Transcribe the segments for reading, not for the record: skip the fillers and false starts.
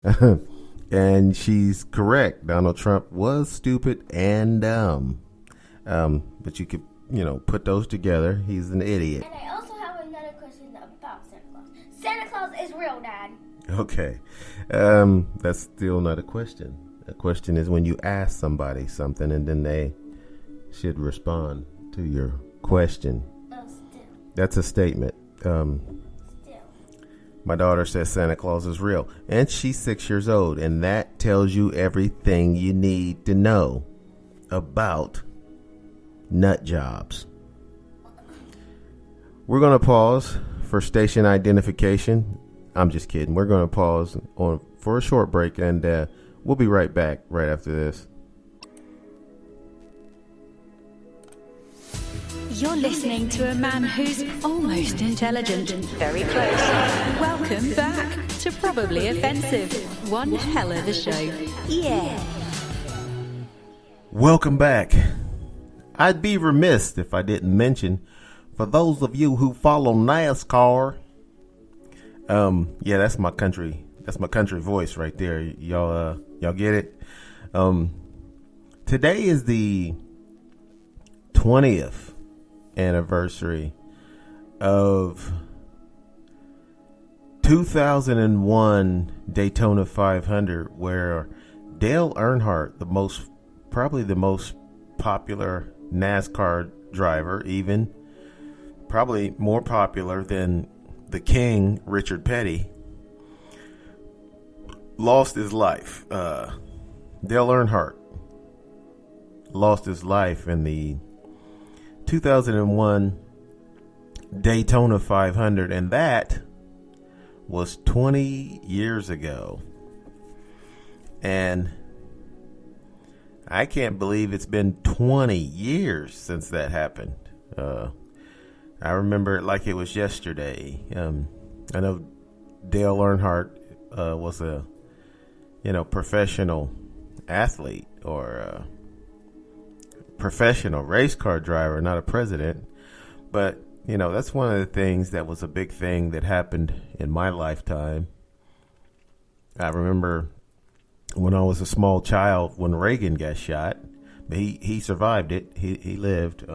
And she's correct. Donald Trump was stupid and dumb. But you could, put those together. He's an idiot. And I also have another question about Santa Claus. Santa Claus is real, Dad. Okay. That's still not a question. A question is when you ask somebody something and then they should respond to your question. Oh, still. That's a statement. Still. My daughter says Santa Claus is real, and she's 6 years old, and that tells you everything you need to know about nut jobs. We're going to pause for station identification. I'm just kidding. We're going to pause for a short break, and we'll be right back right after this. You're listening to a man who's almost intelligent. Very close. Welcome back to Probably Offensive. One hell of a show. Yeah. Welcome back. I'd be remiss if I didn't mention, for those of you who follow NASCAR, that's my country. That's my country voice right there. Y'all get it? Today is the 20th anniversary of 2001 Daytona 500, where Dale Earnhardt, probably the most popular NASCAR driver, even probably more popular than the King, Richard Petty, lost his life. Dale Earnhardt lost his life in the 2001 Daytona 500, and that was 20 years ago. And I can't believe it's been 20 years since that happened. I remember it like it was yesterday. I know Dale Earnhardt was a professional athlete or a professional race car driver, not a president. But that's one of the things that was a big thing that happened in my lifetime. I remember when I was a small child when Reagan got shot. He survived it. He lived.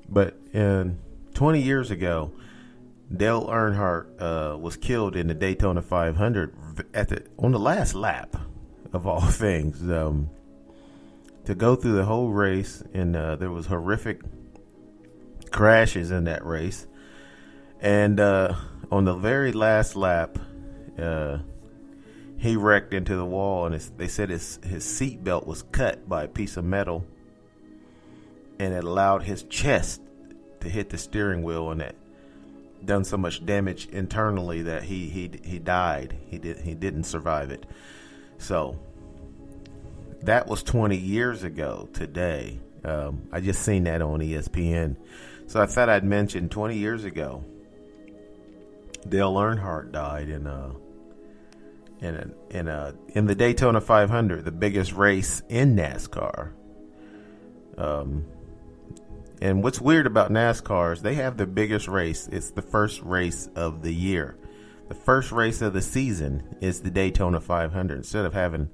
But 20 years ago, Dale Earnhardt was killed in the Daytona 500 on the last lap of all things. To go through the whole race, and there was horrific crashes in that race. And on the very last lap, he wrecked into the wall, and they said his seat belt was cut by a piece of metal, and it allowed his chest to hit the steering wheel, and it done so much damage internally that he died. He didn't survive it. So that was 20 years ago today. I just seen that on ESPN. So I thought I'd mention 20 years ago, Dale Earnhardt died in the Daytona 500, the biggest race in NASCAR. And what's weird about NASCAR is they have the biggest race. It's the first race of the year. The first race of the season is the Daytona 500 instead of having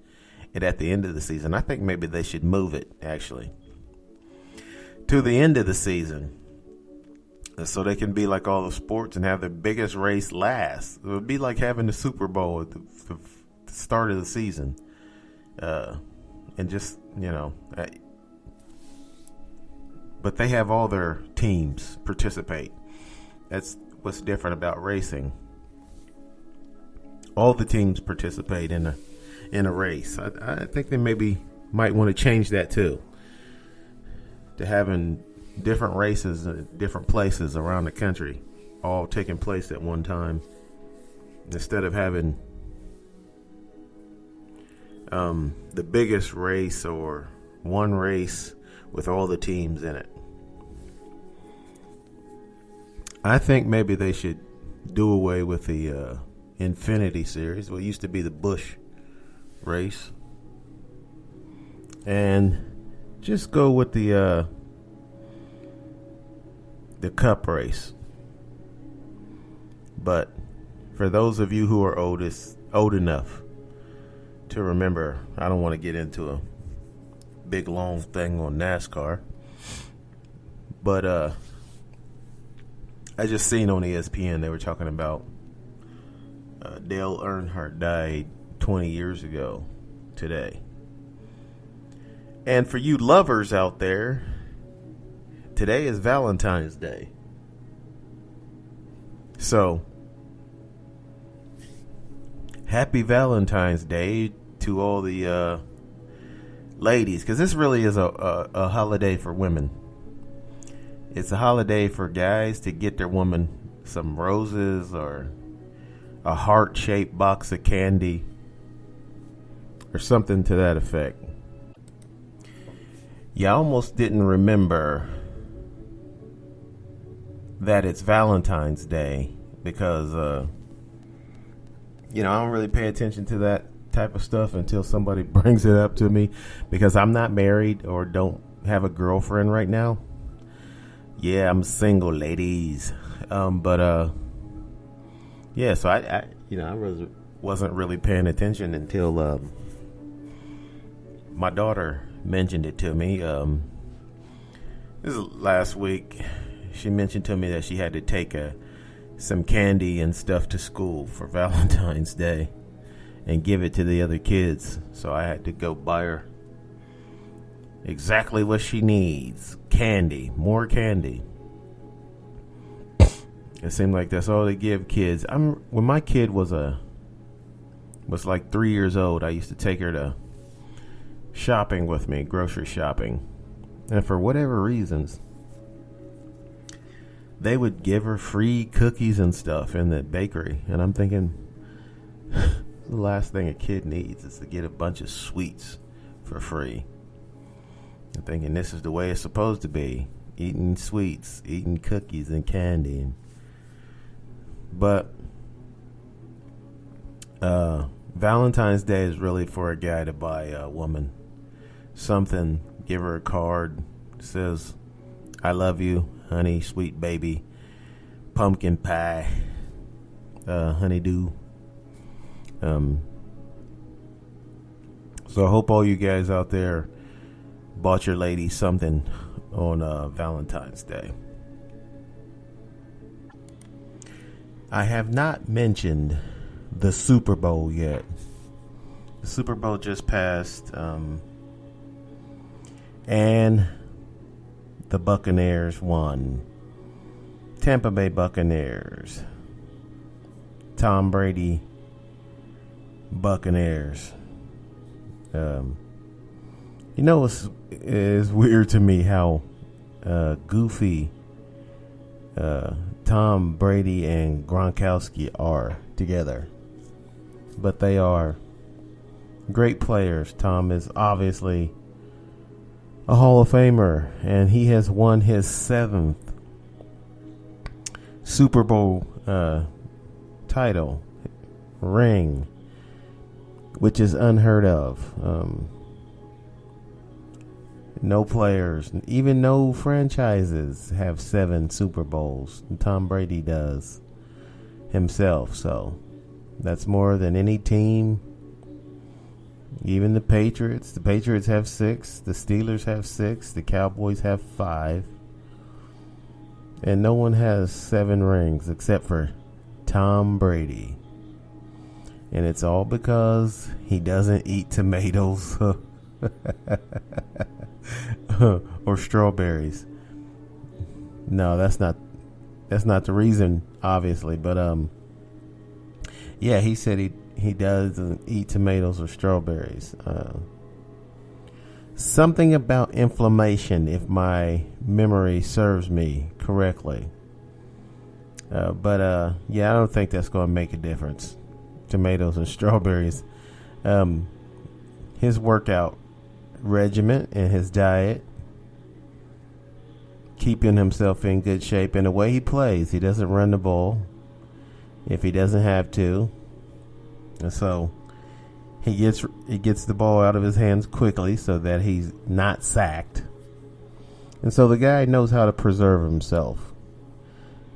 it at the end of the season. I think maybe they should move it, actually, to the end of the season, so they can be like all the sports and have the biggest race last. It would be like having the Super Bowl at the start of the season. And just, but they have all their teams participate. That's what's different about racing. All the teams participate in a race. I think they might want to change that too, to having different races in different places around the country, all taking place at one time, instead of having the biggest race or one race with all the teams in it. I think maybe they should do away with the Infinity Series. What used to be the Busch race, and just go with the Cup race. But for those of you who are oldest, old enough to remember. I don't want to get into a big long thing on NASCAR, but I just seen on ESPN they were talking about Dale Earnhardt died 20 years ago today. And for you lovers out there, today is Valentine's Day. So, happy Valentine's Day to all the ladies, because this really is a holiday for women. It's a holiday for guys to get their woman some roses or a heart-shaped box of candy or something to that effect. Yeah, I almost didn't remember that it's Valentine's Day because, I don't really pay attention to that type of stuff until somebody brings it up to me, because I'm not married or don't have a girlfriend right now. Yeah, I'm single, ladies. So I wasn't really paying attention until my daughter mentioned it to me. This is last week. She mentioned to me that she had to take some candy and stuff to school for Valentine's Day and give it to the other kids. So I had to go buy her exactly what she needs. Candy. More candy. It seemed like that's all they give kids. When my kid was like 3 years old, I used to take her to shopping with me, grocery shopping. And for whatever reasons, they would give her free cookies and stuff in the bakery. And I'm thinking, the last thing a kid needs is to get a bunch of sweets for free. I'm thinking this is the way it's supposed to be. Eating sweets, eating cookies and candy. But Valentine's Day is really for a guy to buy a woman something, give her a card that says, I love you, honey, sweet baby, pumpkin pie, honeydew. So I hope all you guys out there bought your lady something on Valentine's Day. I have not mentioned the Super Bowl yet. The Super Bowl just passed, and the Buccaneers won. Tampa Bay Buccaneers. Tom Brady Buccaneers. It's weird to me how goofy Tom Brady and Gronkowski are together. But they are great players. Tom is obviously a Hall of Famer, and he has won his 7th Super Bowl title ring, which is unheard of. No players, even no franchises have 7 Super Bowls. Tom Brady does himself, so that's more than any team. Even the Patriots. The Patriots have 6. The Steelers have 6. The Cowboys have 5. And no one has 7 rings except for Tom Brady. And it's all because he doesn't eat tomatoes or strawberries. No, that's not the reason, obviously. But yeah, he said he doesn't eat tomatoes or strawberries. Something about inflammation, if my memory serves me correctly. But yeah, I don't think that's going to make a difference. Tomatoes and strawberries. His workout regimen and his diet, keeping himself in good shape, and the way he plays, he doesn't run the ball if he doesn't have to, and so he gets the ball out of his hands quickly so that he's not sacked. And so the guy knows how to preserve himself.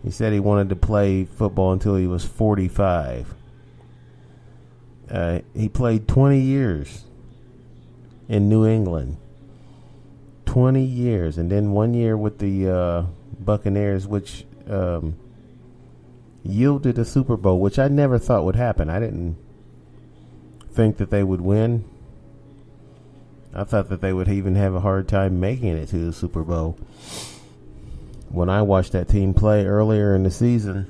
He said he wanted to play football until he was 45. He played 20 years in New England. 20 years. And then 1 year with the Buccaneers, which yielded a Super Bowl, which I never thought would happen. I didn't think that they would win. I thought that they would even have a hard time making it to the Super Bowl. When I watched that team play earlier in the season,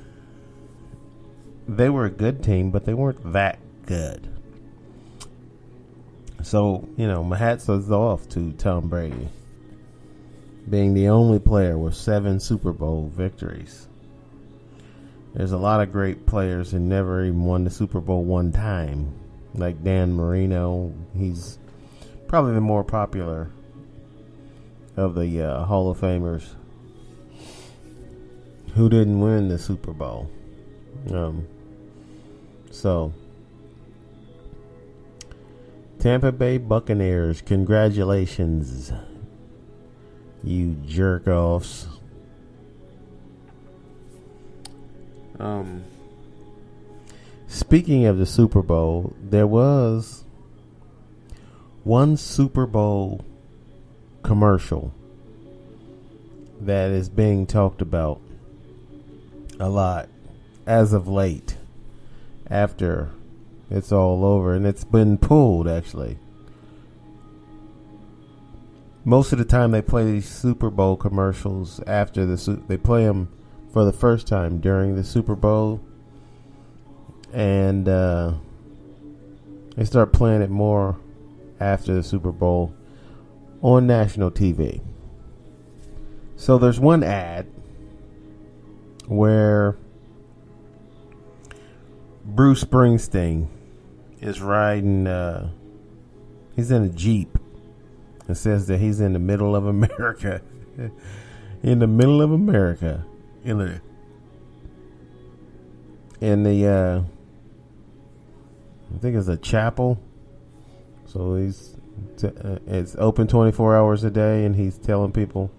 they were a good team, but they weren't that good. So, my hats is off to Tom Brady, being the only player with 7 Super Bowl victories. There's a lot of great players who never even won the Super Bowl one time, like Dan Marino. He's probably the more popular of the Hall of Famers who didn't win the Super Bowl. So, Tampa Bay Buccaneers, congratulations, you jerk-offs. Speaking of the Super Bowl, there was one Super Bowl commercial that is being talked about a lot as of late, after it's all over, and it's been pulled. Actually, most of the time they play these Super Bowl commercials after they play them for the first time during the Super Bowl, and they start playing it more after the Super Bowl on national TV. So there's one ad where Bruce Springsteen is riding, he's in a Jeep. It says that he's in the middle of America. In the middle of America. In the I think it's a chapel. So it's open 24 hours a day, and he's telling people,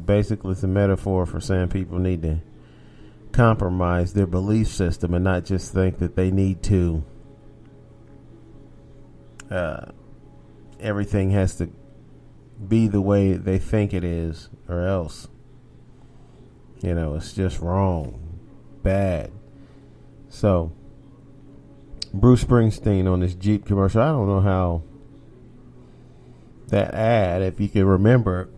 basically it's a metaphor for saying people need to compromise their belief system and not just think that they need to everything has to be the way they think it is, or else it's just wrong, bad. So Bruce Springsteen on this Jeep commercial, I don't know how that ad, if you can remember,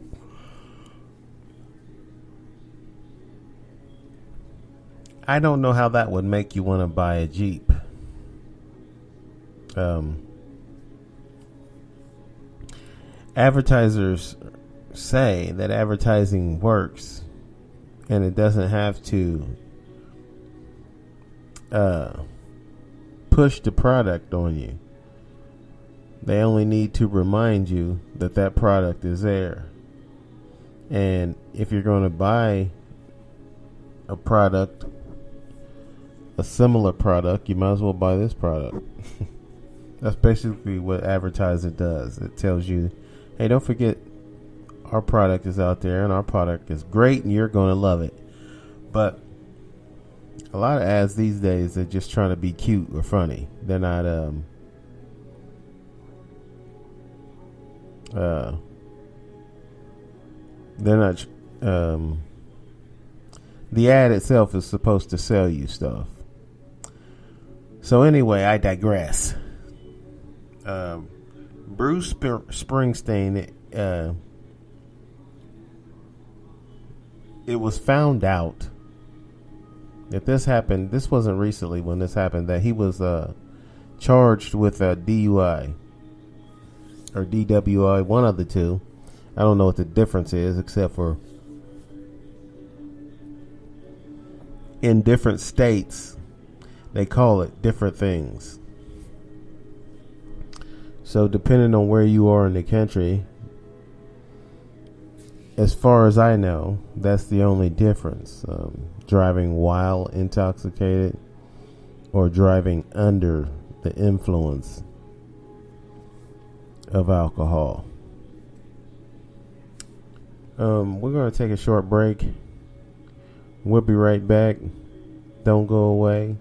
I don't know how that would make you want to buy a Jeep. Advertisers say that advertising works, and it doesn't have to push the product on you. They only need to remind you that that product is there. And if you're going to buy a product, a similar product, you might as well buy this product. That's basically what advertising does. It tells you, hey, don't forget our product is out there and our product is great and you're going to love it. But a lot of ads these days are just trying to be cute or funny. They're not the ad itself is supposed to sell you stuff. So anyway, I digress. Bruce Springsteen, it was found out that this happened. This wasn't recently when this happened, that he was charged with a DUI or DWI, one of the two. I don't know what the difference is, except for in different states they call it different things. So depending on where you are in the country, as far as I know, that's the only difference. Driving while intoxicated or driving under the influence of alcohol. We're going to take a short break. We'll be right back. Don't go away.